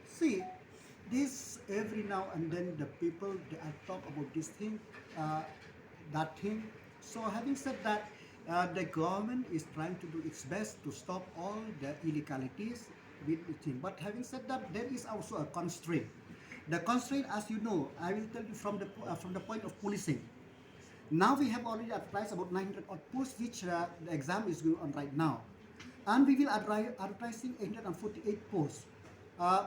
See, this every now and then the people they talk about this thing, that thing. So having said that, the government is trying to do its best to stop all the illegalities with the thing. But having said that, there is also a constraint. The constraint, as you know, I will tell you from the point of policing. Now we have already advertised about 900 odd posts, which the exam is going on right now. And we will advertising 848 posts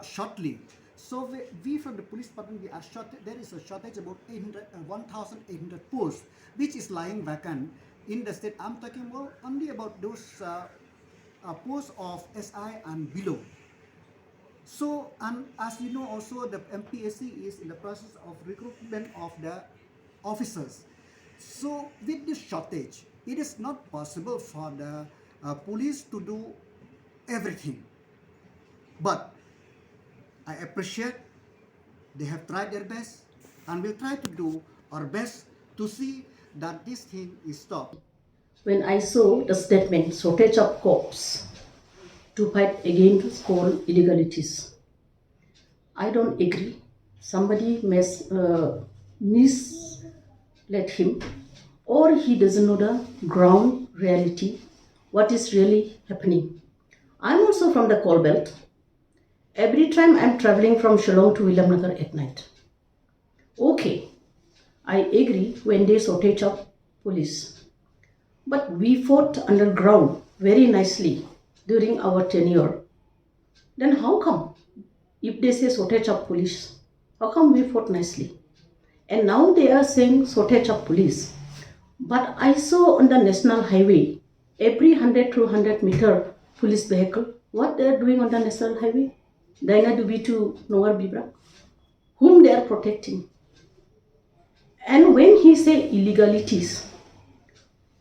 shortly. So we from the police department, we are short, there is a shortage about 1,800 posts, which is lying vacant in the state. I'm talking about only about those posts of SI and below. So, and as you know also, the MPSC is in the process of recruitment of the officers. So with this shortage, it is not possible for the police to do everything. But I appreciate they have tried their best, and we'll try to do our best to see that this thing is stopped. When I saw the statement, shortage of cops to fight against coal illegalities, I don't agree. Somebody misled him, or he doesn't know the ground reality, what is really happening. I'm also from the coal belt. Every time I'm traveling from Shillong to Williamnagar at night. Okay, I agree when there's shortage of police. But we fought underground very nicely during our tenure. Then how come, if they say shortage of police, how come we fought nicely? And now they are saying shortage of police. But I saw on the national highway, every 100 to 100 meter police vehicle, what they are doing on the national highway? Daina Dubi to Nowar Bibra, whom they are protecting. And when he say illegalities,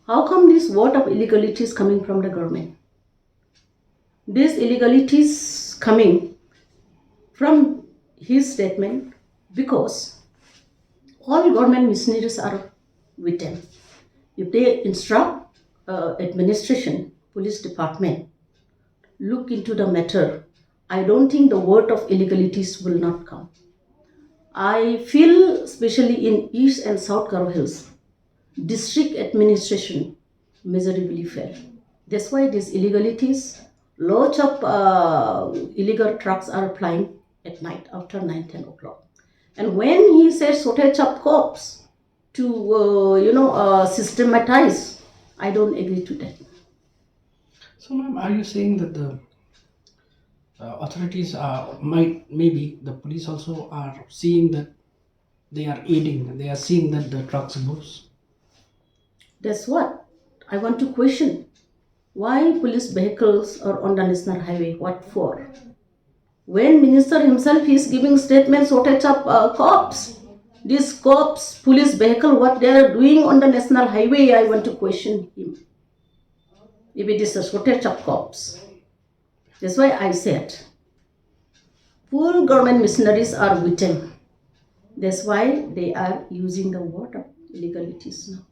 how come this word of illegalities coming from the government? These illegalities coming from his statement because all government missionaries are with them. If they instruct administration, police department, look into the matter, I don't think the word of illegalities will not come. I feel especially in East and South Garo Hills, district administration miserably failed. That's why these illegalities, lots of illegal trucks are plying at night after 9-10 o'clock. And when he says shortage of cops to systematize, I don't agree to that. So, ma'am, are you saying that the authorities maybe the police also are seeing that they are aiding, they are seeing that the trucks moves? That's what I want to question. Why police vehicles are on the national highway? What for? When minister himself is giving statements, shortage of cops. These cops, police vehicle, what they are doing on the national highway, I want to question him. If it is a shortage of cops. That's why I said, full government missionaries are with them. That's why they are using the word of illegalities now.